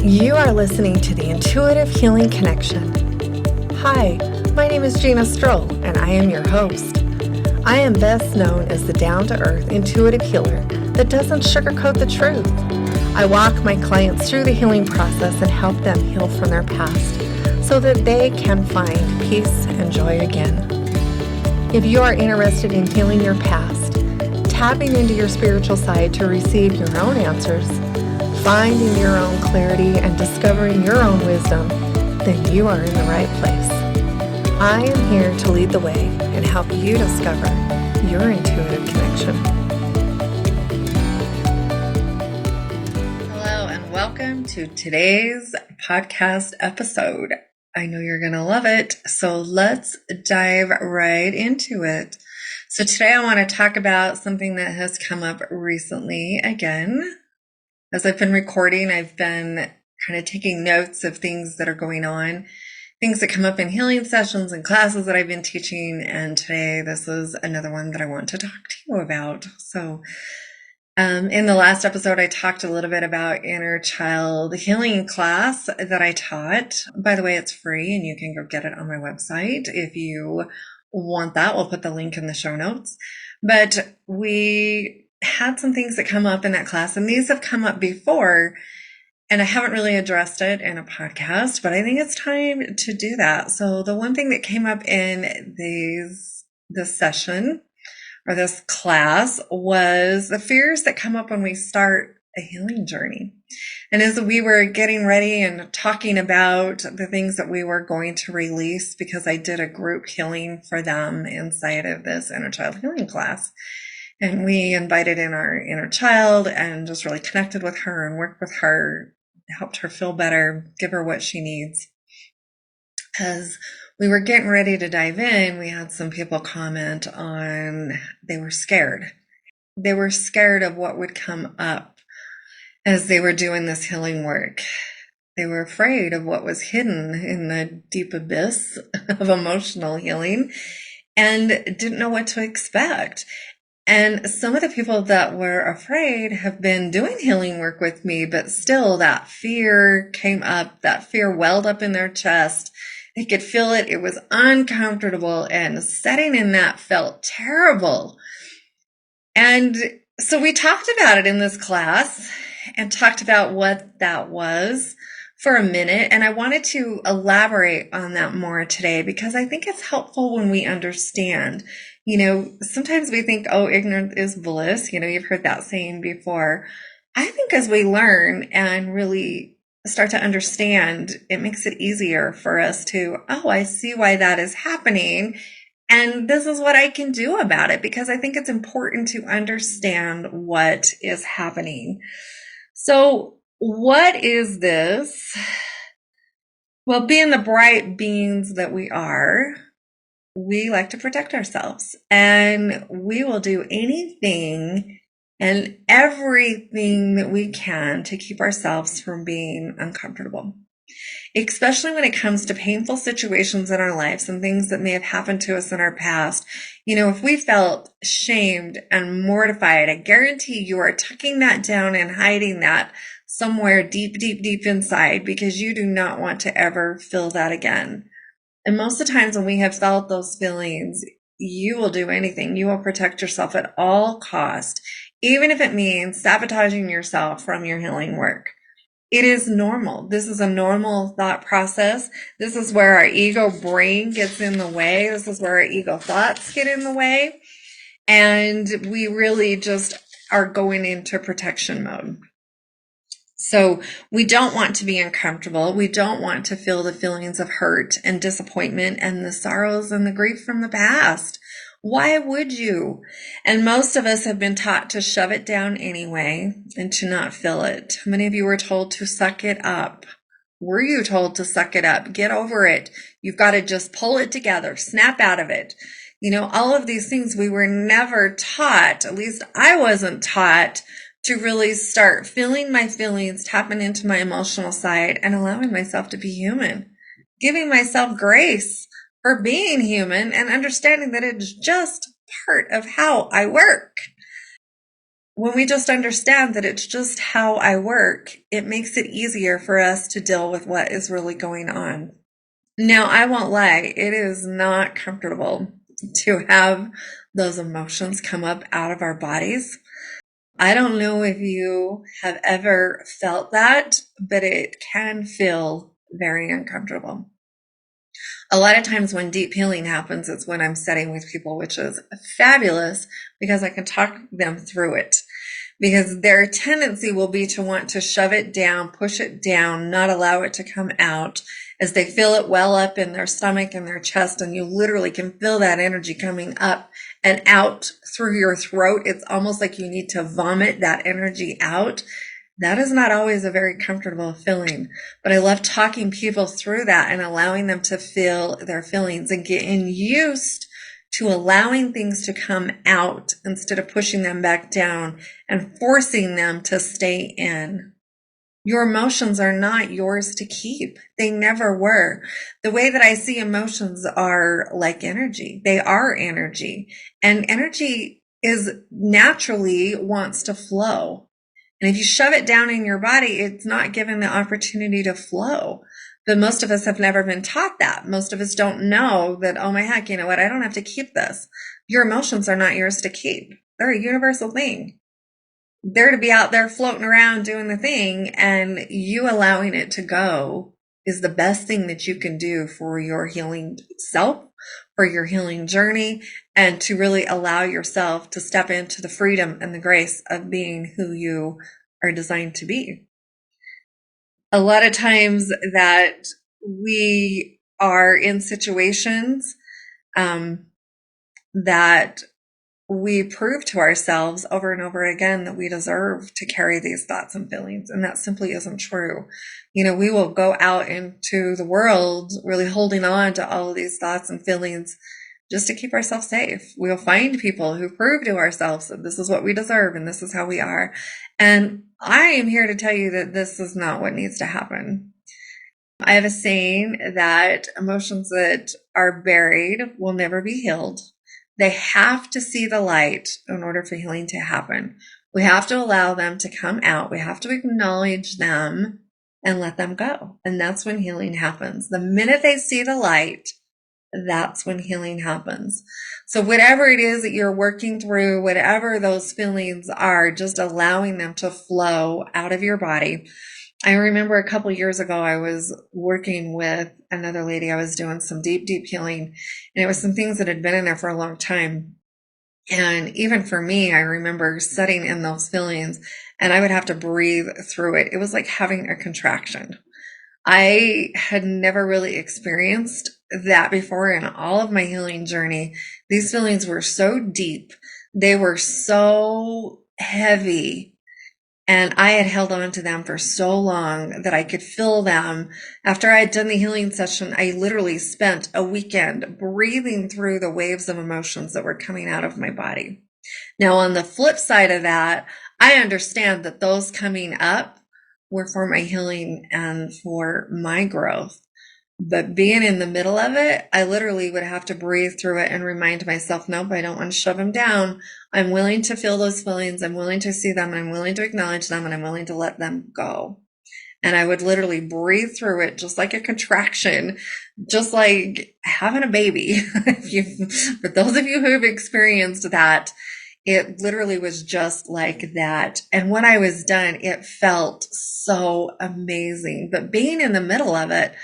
You are listening to the Intuitive Healing Connection. Hi, my name is Gina Stroll, and I am your host. I am best known as the down-to-earth intuitive healer that doesn't sugarcoat the truth. I walk my clients through the healing process and help them heal from their past so that they can find peace and joy again. If you are interested in healing your past, tapping into your spiritual side to receive your own answers, finding your own clarity, and discovering your own wisdom, then you are in the right place. I am here to lead the way and help you discover your intuitive connection. Hello, and welcome to today's podcast episode. I know you're going to love it, so let's dive right into it. So today I want to talk about something that has come up recently again. As I've been recording, I've been kind of taking notes of things that are going on, things that come up in healing sessions and classes that I've been teaching. And today, this is another one that I want to talk to you about. So in the last episode, I talked a little bit about inner child healing class that I taught. By the way, it's free and you can go get it on my website if you want that. We'll put the link in the show notes. But we had some things that come up in that class, and these have come up before, and I haven't really addressed it in a podcast, but I think it's time to do that. So the one thing that came up in this session or this class was the fears that come up when we start a healing journey. And as we were getting ready and talking about the things that we were going to release, because I did a group healing for them inside of this inner child healing class, and we invited in our inner child and just really connected with her and worked with her, helped her feel better, give her what she needs. As we were getting ready to dive in, we had some people comment on they were scared. They were scared of what would come up as they were doing this healing work. They were afraid of what was hidden in the deep abyss of emotional healing and didn't know what to expect. And some of the people that were afraid have been doing healing work with me, but still that fear came up, that fear welled up in their chest. They could feel it. It was uncomfortable, and setting in that felt terrible. And so we talked about it in this class and talked about what that was for a minute. And I wanted to elaborate on that more today because I think it's helpful when we understand. You know, sometimes we think, oh, ignorance is bliss. You know, you've heard that saying before. I think as we learn and really start to understand, it makes it easier for us to, oh, I see why that is happening. And this is what I can do about it, because I think it's important to understand what is happening. So what is this? Well, being the bright beings that we are, we like to protect ourselves, and we will do anything and everything that we can to keep ourselves from being uncomfortable, especially when it comes to painful situations in our lives and things that may have happened to us in our past. You know, if we felt shamed and mortified, I guarantee you are tucking that down and hiding that somewhere deep, deep, deep inside, because you do not want to ever feel that again. And most of the times when we have felt those feelings, you will do anything. You will protect yourself at all cost, even if it means sabotaging yourself from your healing work. It is normal. This is a normal thought process. This is where our ego brain gets in the way. This is where our ego thoughts get in the way. And we really just are going into protection mode. So we don't want to be uncomfortable. We don't want to feel the feelings of hurt and disappointment and the sorrows and the grief from the past. Why would you? And most of us have been taught to shove it down anyway and to not feel it. Many of you were told to suck it up. Were you told to suck it up? Get over it. You've got to just pull it together, snap out of it. You know, all of these things we were never taught, at least I wasn't taught, to really start feeling my feelings, tapping into my emotional side, and allowing myself to be human, giving myself grace for being human and understanding that it is just part of how I work. when we just understand that it's just how I work, it makes it easier for us to deal with what is really going on. Now, I won't lie, it is not comfortable to have those emotions come up out of our bodies. I don't know if you have ever felt that, but it can feel very uncomfortable. A lot of times when deep healing happens, it's when I'm sitting with people, which is fabulous because I can talk them through it. Because their tendency will be to want to shove it down, push it down, not allow it to come out as they feel it well up in their stomach and their chest. And you literally can feel that energy coming up and out through your throat. It's almost like you need to vomit that energy out. That is not always a very comfortable feeling, but I love talking people through that and allowing them to feel their feelings and getting used to allowing things to come out instead of pushing them back down and forcing them to stay in. Your emotions are not yours to keep. They never were. The way that I see emotions are like energy. They are energy, and energy is naturally wants to flow. And if you shove it down in your body, it's not given the opportunity to flow. But most of us have never been taught that. Most of us don't know that, oh my heck, you know what? I don't have to keep this. Your emotions are not yours to keep. They're a universal thing. They're to be out there floating around doing the thing, and you allowing it to go is the best thing that you can do for your healing self, for your healing journey, and to really allow yourself to step into the freedom and the grace of being who you are designed to be. A lot of times that we are in situations that we prove to ourselves over and over again that we deserve to carry these thoughts and feelings. And that simply isn't true. You know, we will go out into the world really holding on to all of these thoughts and feelings just to keep ourselves safe. We'll find people who prove to ourselves that this is what we deserve and this is how we are. And I am here to tell you that this is not what needs to happen. I have a saying that emotions that are buried will never be healed. They have to see the light in order for healing to happen. We have to allow them to come out. We have to acknowledge them and let them go. And that's when healing happens. The minute they see the light, that's when healing happens. So whatever it is that you're working through, whatever those feelings are, just allowing them to flow out of your body. I remember a couple years ago, I was working with another lady. I was doing some deep, deep healing, and it was some things that had been in there for a long time. And even for me, I remember sitting in those feelings and I would have to breathe through it. It was like having a contraction. I had never really experienced that before in all of my healing journey. These feelings were so deep. They were so heavy. And I had held on to them for so long that I could feel them. After I had done the healing session, I literally spent a weekend breathing through the waves of emotions that were coming out of my body. Now, on the flip side of that, I understand that those coming up were for my healing and for my growth. But being in the middle of it, I literally would have to breathe through it and remind myself, nope, I don't want to shove them down. I'm willing to feel those feelings. I'm willing to see them. And I'm willing to acknowledge them. And I'm willing to let them go. And I would literally breathe through it just like a contraction, just like having a baby. For those of you who have experienced that, it literally was just like that. And when I was done, it felt so amazing. But being in the middle of it,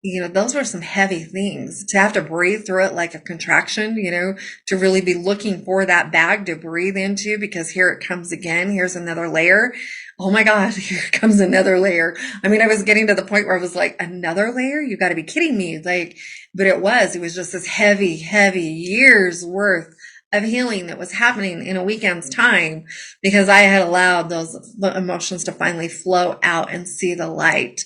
you know, those were some heavy things to have to breathe through it like a contraction, you know, to really be looking for that bag to breathe into, because here it comes again. Here's another layer. Oh my God, here comes another layer. I mean, I was getting to the point where I was like, another layer? You got to be kidding me. Like, but it was just this heavy, heavy years worth of healing that was happening in a weekend's time, because I had allowed those emotions to finally flow out and see the light.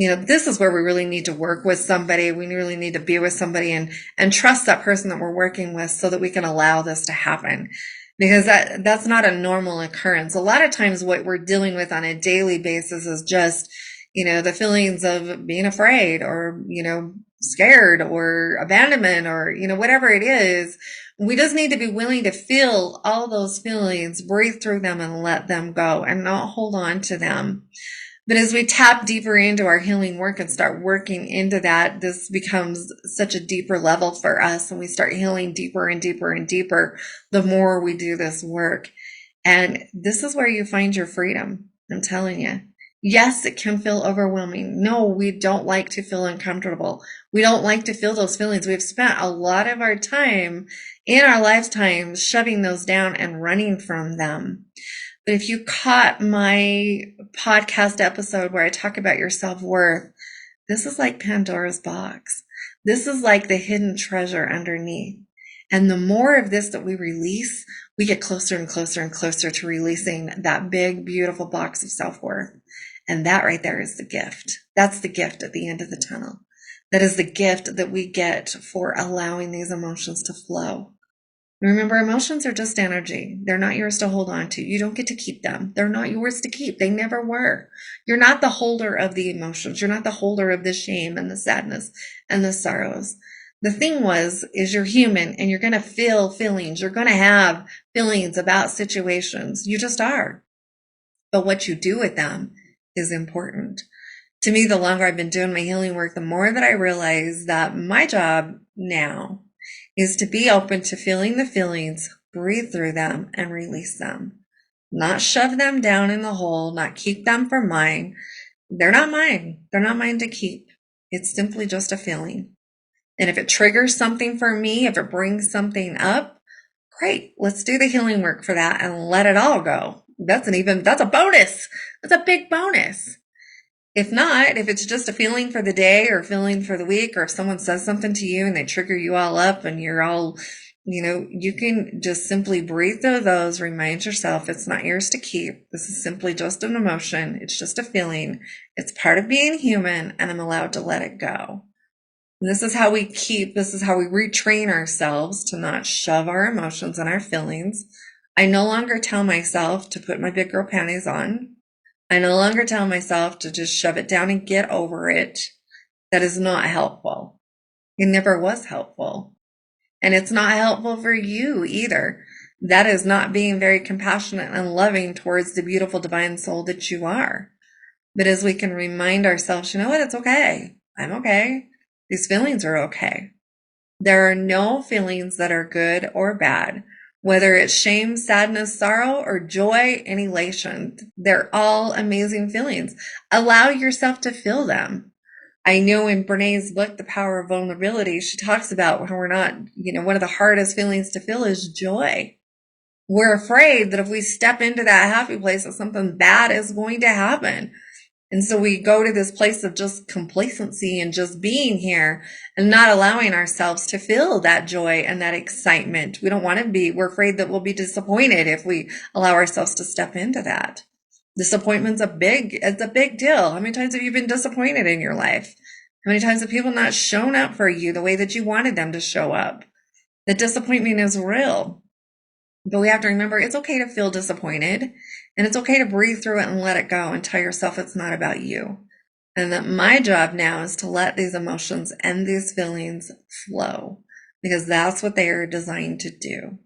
You know, this is where we really need to work with somebody. We really need to be with somebody and trust that person that we're working with so that we can allow this to happen, because that's not a normal occurrence. A lot of times what we're dealing with on a daily basis is just, you know, the feelings of being afraid or, you know, scared or abandonment or, whatever it is. We just need to be willing to feel all those feelings, breathe through them and let them go and not hold on to them. But as we tap deeper into our healing work and start working into that, this becomes such a deeper level for us. And we start healing deeper and deeper and deeper the more we do this work. And this is where you find your freedom. I'm telling you. Yes, it can feel overwhelming. No, we don't like to feel uncomfortable. We don't like to feel those feelings. We've spent a lot of our time in our lifetimes shoving those down and running from them. But if you caught my podcast episode where I talk about your self-worth, this is like Pandora's box. This is like the hidden treasure underneath. And the more of this that we release, we get closer and closer and closer to releasing that big, beautiful box of self-worth. And that right there is the gift. That's the gift at the end of the tunnel. That is the gift that we get for allowing these emotions to flow. Remember, emotions are just energy. They're not yours to hold on to. You don't get to keep them. They're not yours to keep. They never were. You're not the holder of the emotions. You're not the holder of the shame and the sadness and the sorrows. The thing is you're human and you're going to feel feelings. You're going to have feelings about situations. You just are. But what you do with them is important. To me, the longer I've been doing my healing work, the more that I realize that my job now is to be open to feeling the feelings, breathe through them, and release them. Not shove them down in the hole, not keep them for mine. They're not mine. They're not mine to keep. It's simply just a feeling. And if it triggers something for me, if it brings something up, great. Let's do the healing work for that and let it all go. That's a bonus. That's a big bonus. If not, if it's just a feeling for the day or feeling for the week, or if someone says something to you and they trigger you all up and you're all, you can just simply breathe through those, remind yourself it's not yours to keep. This is simply just an emotion. It's just a feeling. It's part of being human and I'm allowed to let it go. And this is how we retrain ourselves to not shove our emotions and our feelings. I no longer tell myself to put my big girl panties on. I no longer tell myself to just shove it down and get over it. That is not helpful. It never was helpful. And it's not helpful for you either. That is not being very compassionate and loving towards the beautiful divine soul that you are. But as we can remind ourselves, you know what? It's okay. I'm okay. These feelings are okay. There are no feelings that are good or bad. Whether it's shame, sadness, sorrow, or joy and elation, they're all amazing feelings. Allow yourself to feel them. I know in Brené's book, The Power of Vulnerability, she talks about how we're not, one of the hardest feelings to feel is joy. We're afraid that if we step into that happy place, that something bad is going to happen. And so we go to this place of just complacency and just being here and not allowing ourselves to feel that joy and that excitement. We don't want to be. We're afraid that we'll be disappointed if we allow ourselves to step into that. Disappointment's it's a big deal. How many times have you been disappointed in your life? How many times have people not shown up for you the way that you wanted them to show up? The disappointment is real. But we have to remember it's okay to feel disappointed and it's okay to breathe through it and let it go and tell yourself it's not about you. And that my job now is to let these emotions and these feelings flow because that's what they are designed to do.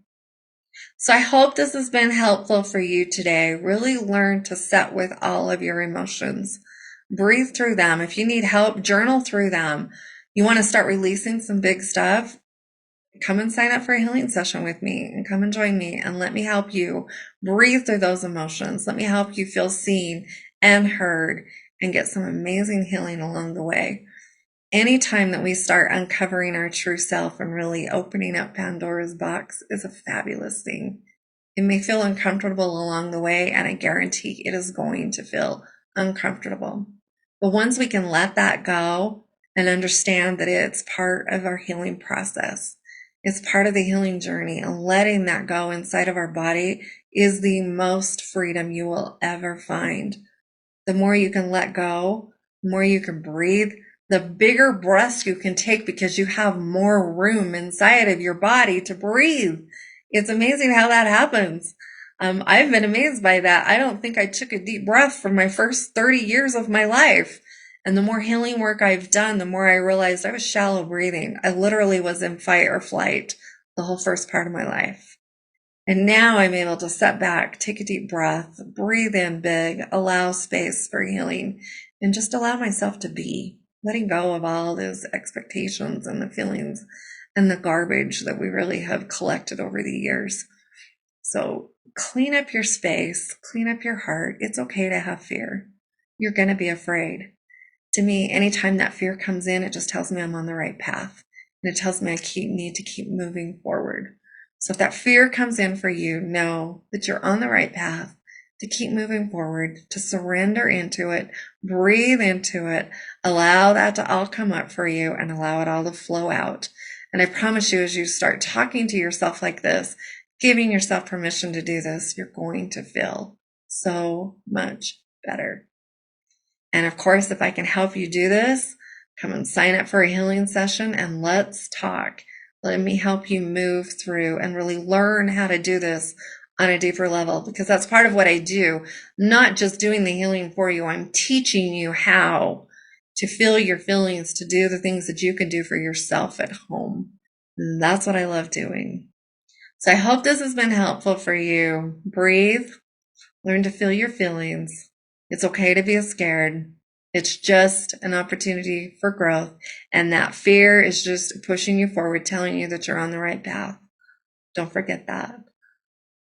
So I hope this has been helpful for you today. Really learn to sit with all of your emotions. Breathe through them. If you need help, journal through them. You want to start releasing some big stuff? Come and sign up for a healing session with me and come and join me and let me help you breathe through those emotions. Let me help you feel seen and heard and get some amazing healing along the way. Anytime that we start uncovering our true self and really opening up Pandora's box is a fabulous thing. It may feel uncomfortable along the way, and I guarantee it is going to feel uncomfortable. But once we can let that go and understand that it's part of our healing process, it's part of the healing journey, and letting that go inside of our body is the most freedom you will ever find. The more you can let go, the more you can breathe, the bigger breaths you can take because you have more room inside of your body to breathe. It's amazing how that happens. I've been amazed by that. I don't think I took a deep breath for my first 30 years of my life. And the more healing work I've done, the more I realized I was shallow breathing. I literally was in fight or flight the whole first part of my life. And now I'm able to step back, take a deep breath, breathe in big, allow space for healing, and just allow myself to be, letting go of all those expectations and the feelings and the garbage that we really have collected over the years. So clean up your space, clean up your heart. It's okay to have fear. You're going to be afraid. To me, anytime that fear comes in, it just tells me I'm on the right path. And it tells me I need to keep moving forward. So if that fear comes in for you, know that you're on the right path, to keep moving forward, to surrender into it, breathe into it, allow that to all come up for you and allow it all to flow out. And I promise you, as you start talking to yourself like this, giving yourself permission to do this, you're going to feel so much better. And of course, if I can help you do this, come and sign up for a healing session and let's talk. Let me help you move through and really learn how to do this on a deeper level, because that's part of what I do. Not just doing the healing for you, I'm teaching you how to feel your feelings, to do the things that you can do for yourself at home. And that's what I love doing. So I hope this has been helpful for you. Breathe, learn to feel your feelings. It's okay to be scared. It's just an opportunity for growth. And that fear is just pushing you forward, telling you that you're on the right path. Don't forget that.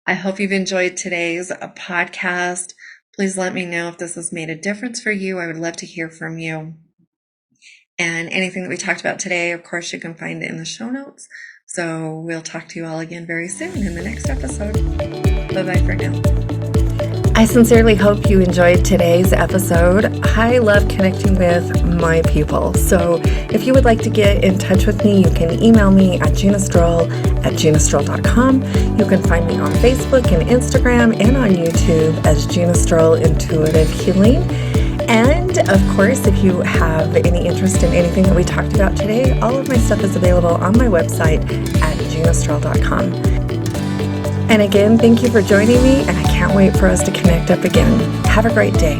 I hope you've enjoyed today's podcast. Please let me know if this has made a difference for you. I would love to hear from you. And anything that we talked about today, of course, you can find it in the show notes. So we'll talk to you all again very soon in the next episode. Bye-bye for now. I sincerely hope you enjoyed today's episode. I love connecting with my people. So if you would like to get in touch with me, you can email me at ginastroll@ginastroll.com. You can find me on Facebook and Instagram and on YouTube as Gina Stroll Intuitive Healing. And of course, if you have any interest in anything that we talked about today, all of my stuff is available on my website at ginastroll.com. And again, thank you for joining me, and I can't wait for us to connect up again. Have a great day.